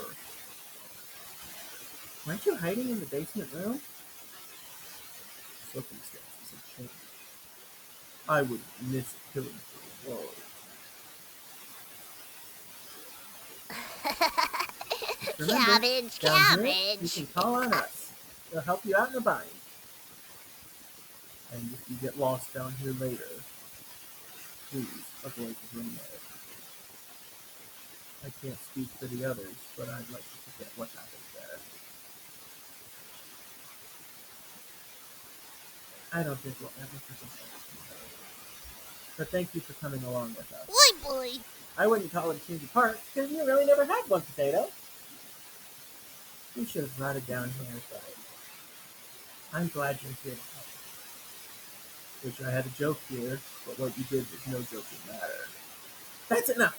S2: Weren't you hiding in the basement room? Circumstances have changed. I wouldn't miss killing for the world. Remember,
S3: Cabbage,
S2: down here, you
S3: cabbage.
S2: can call on us. We'll help you out in a bind. And if you get lost down here later, please avoid the room there. I can't speak for the others, but I'd like to forget what happened there. I don't think we'll ever forget that. But thank you for coming along with us.
S3: Boy.
S2: I wouldn't call it a change of heart, because you really never had one, Potato. You should have brought it down here, but I'm glad you're here to help. Wish I had a joke here, but what you did was no joking matter. That's enough!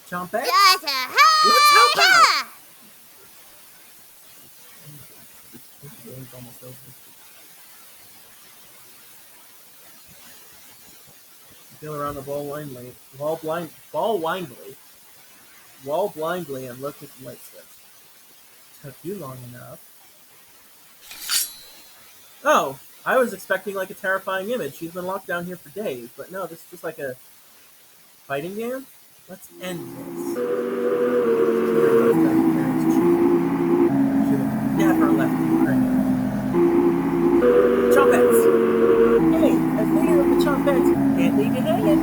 S2: Chompette?
S3: Just a
S2: Let's help out!
S3: hi!
S2: This game's almost over. Feel around the ball blindly, and look at the light switch. Took you long enough. Oh, I was expecting like a terrifying image. She's been locked down here for days, but no, this is just like a fighting game. Let's end this. Here goes down Karen's cheek. Should have never left Ukraine. Chompettes! Hey, as leader of the Chompettes, can't leave you hanging.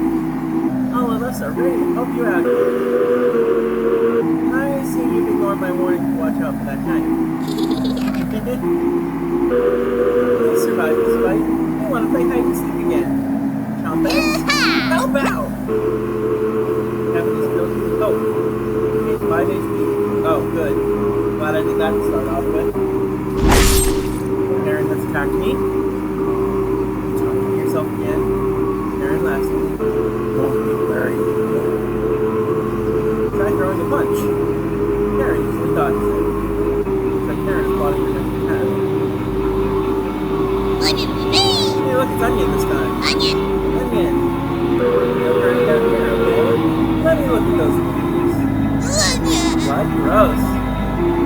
S2: All of us are ready to help you out here. I see you've ignored my warning to watch out for that knife. We'll survive this fight. We want to play hide and seek again. Chompettes, help out! Kevin is filled with hope. He gains 5 HP. Oh, good. Glad I did that to start off with. Karen has attacked me. Talking yourself again. Karen lastly. Don't be very good. Try throwing a punch. Karen usually dodges it. Looks like Karen is plotting her next attack.
S3: Look at me!
S2: Hey, look, it's Onion this time.
S3: Onion!
S2: Onion! You'll turn down here, okay? Let me look at those movies.
S3: Onion!
S2: What? Gross.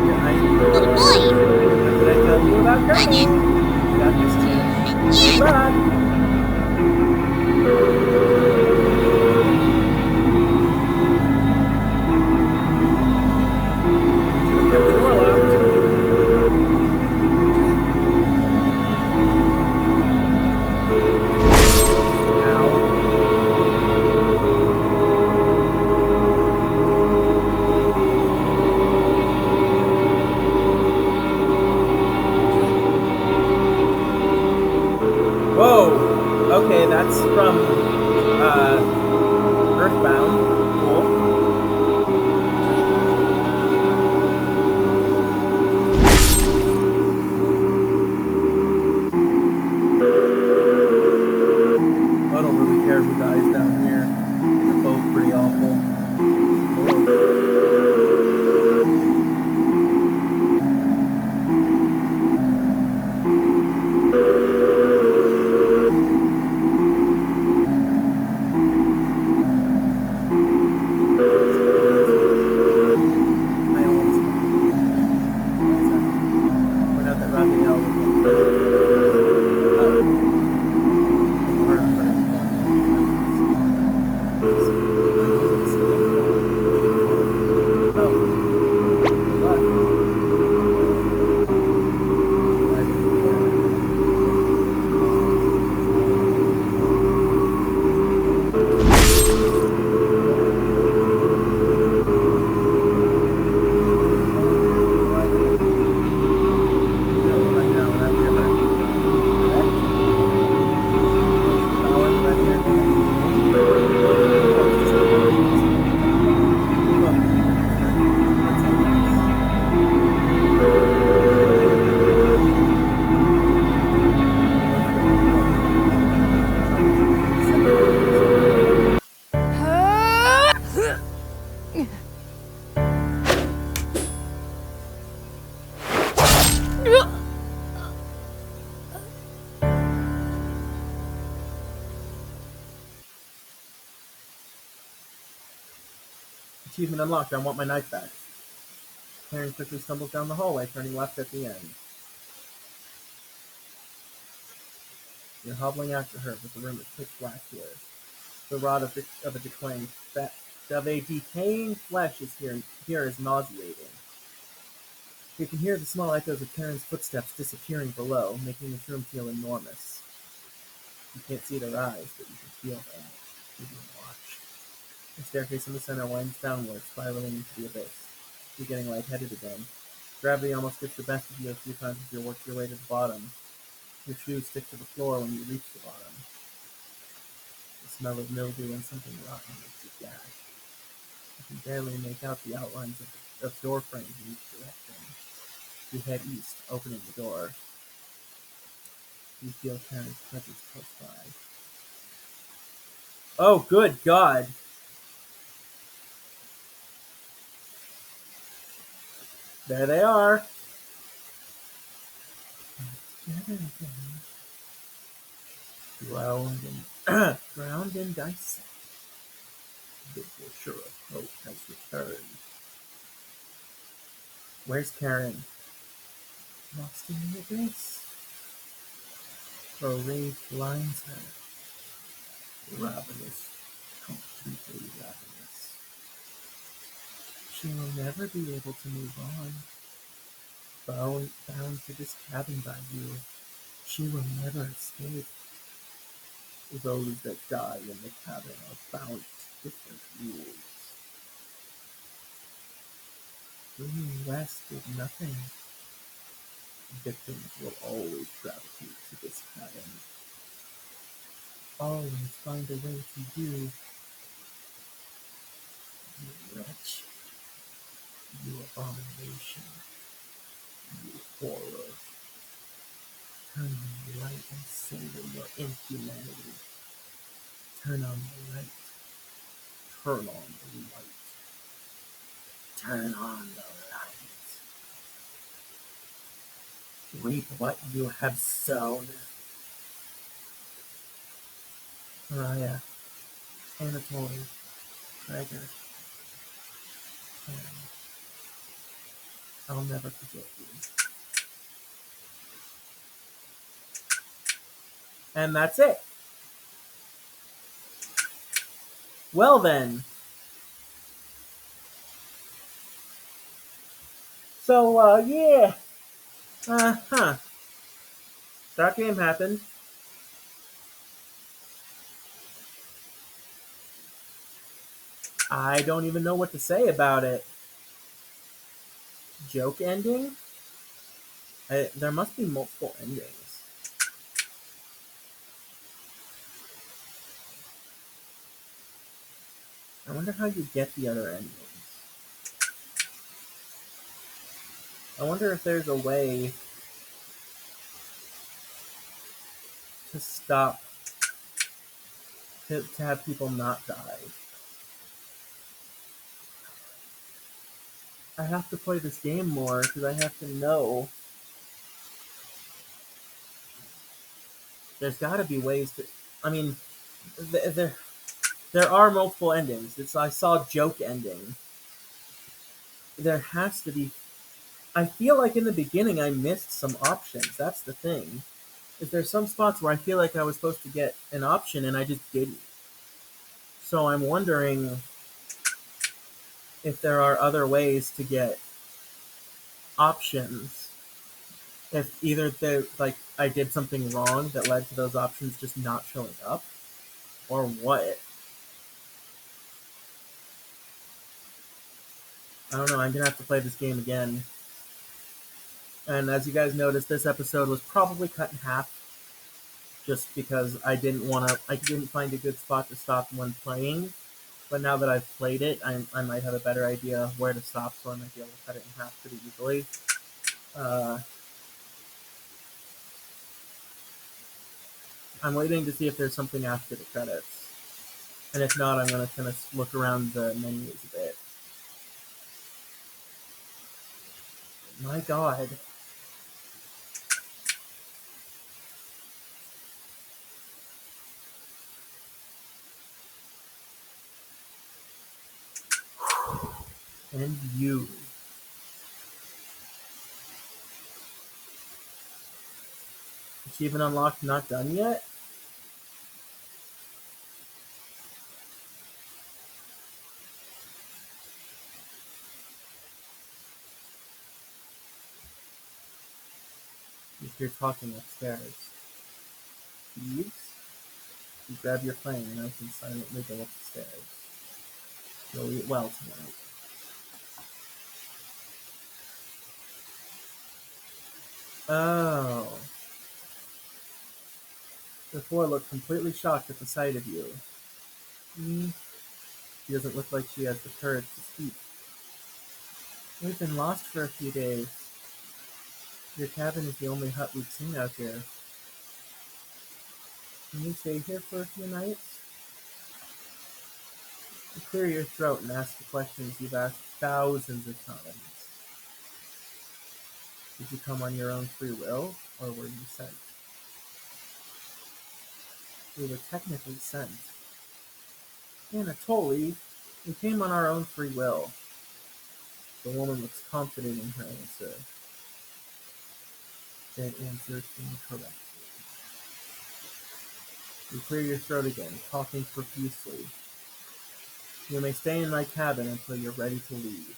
S2: You're hiding.
S3: Boy!
S2: What did I tell you about Kirby?
S3: Onion!
S2: You got this too. Goodbye. Kept the door locked. Whoa! Okay, that's from Earthbound. Cool. I don't really care who dies down here. They're both pretty awful. Achievement unlocked. I want my knife back. Karen quickly stumbles down the hallway, turning left at the end. You're hobbling after her, but the room is pitch black here. The rot of a decaying flesh is here is nauseating. You can hear the small echoes of Karen's footsteps disappearing below, making this room feel enormous. You can't see their eyes, but you can feel them. You can watch. The staircase in the center winds downward, spiraling into the abyss. You're getting lightheaded again. Gravity almost gets the best of you a few times as you work your way to the bottom. Your shoes stick to the floor when you reach the bottom. The smell of mildew and something rotten makes you gag. You can barely make out the outlines of door frames in each direction. You head east, opening the door. You feel Karen's presence close by. Oh, good God! There they are! Together again. Drowned in dissect. The Butcher of Hope has returned. Where's Karen? Lost in the abyss. Her rage blinds her. Ravenous. Completely ravenous. She will never be able to move on. Bound to this cabin by you. She will never escape. Those that die in the cabin are bound to different rules. Bringing West did nothing. Victims will always gravitate to this cabin. Always find a way to you. You wretch. You abomination. You horror. Turn on the light and savor your inhumanity. Turn on the light. Turn on the light. Turn on the light. Reap what you have sown. Mariah, Anatoly, Gregor, Karen, I'll never forget you. And that's it. Well then. So, yeah. That game happened. I don't even know what to say about it. Joke ending? There must be multiple endings. I wonder how you get the other endings. I wonder if there's a way to stop, to have people not die. I have to play this game more because I have to know. There's got to be ways to. I mean, there are multiple endings. I saw joke ending. There has to be. I feel like in the beginning I missed some options. That's the thing. Is there some spots where I feel like I was supposed to get an option and I just didn't. So I'm wondering if there are other ways to get options. If either I did something wrong that led to those options just not showing up, or what. I don't know. I'm gonna have to play this game again. And as you guys noticed, this episode was probably cut in half, just because I didn't find a good spot to stop when playing. But now that I've played it, I might have a better idea of where to stop, so I might be able to cut it in half pretty easily. I'm waiting to see if there's something after the credits. And if not, I'm going to kind of look around the menus a bit. My God. And you. Achievement unlocked, not done yet? You hear talking upstairs. Thieves? You grab your plane and I can silently go up the stairs. You'll eat well tonight. Oh. The four looked completely shocked at the sight of you. She doesn't look like she has the courage to speak. We've been lost for a few days. Your cabin is the only hut we've seen out here. Can you stay here for a few nights? You clear your throat and ask the questions you've asked thousands of times. Did you come on your own free will, or were you sent? We were technically sent. Anatoly, we came on our own free will. The woman looks confident in her answer. That answer incorrectly. You clear your throat again, talking profusely. You may stay in my cabin until you're ready to leave.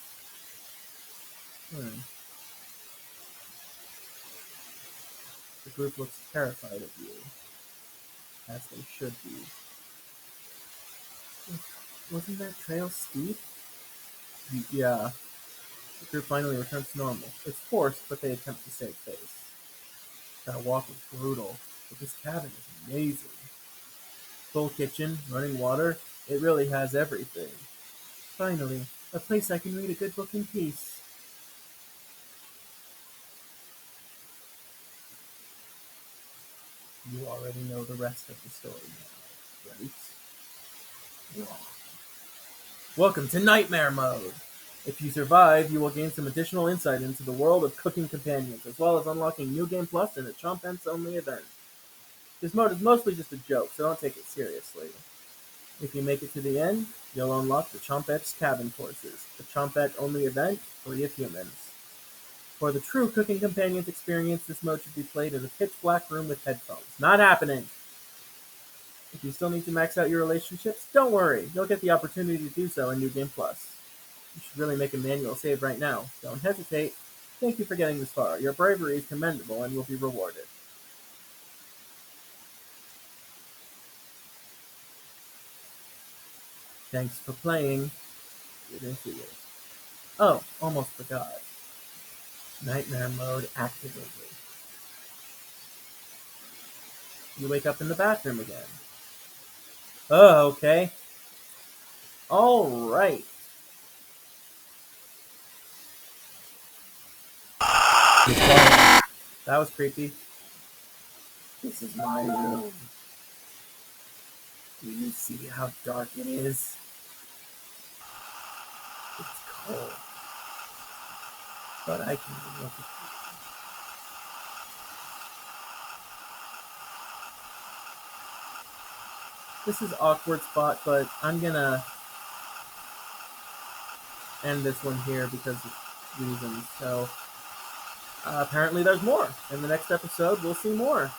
S2: The group looks terrified of you, as they should be. Wasn't that trail steep? Yeah. The group finally returns to normal. It's forced, but they attempt to save face. That walk is brutal, but this cabin is amazing. Full kitchen, running water, it really has everything. Finally, a place I can read a good book in peace. You already know the rest of the story now, right? Yeah. Welcome to Nightmare Mode! If you survive, you will gain some additional insight into the world of cooking companions, as well as unlocking New Game Plus and a Chomp only event. This mode is mostly just a joke, so don't take it seriously. If you make it to the end, you'll unlock the Chompette's Cabin Courses, the Chompette only event free of humans. For the true cooking companions experience, this mode should be played in a pitch black room with headphones. Not happening! If you still need to max out your relationships, don't worry, you'll get the opportunity to do so in New Game Plus. You should really make a manual save right now. Don't hesitate. Thank you for getting this far. Your bravery is commendable and will be rewarded. Thanks for playing. Get into it. Oh, almost forgot. Nightmare mode activated. You wake up in the bathroom again. Oh, okay. Alright. That was creepy. This is my room. Do you see how dark it is? It's cold. But I can look at you. This is awkward spot, but I'm gonna end this one here because of reasons. So apparently there's more. In the next episode, we'll see more.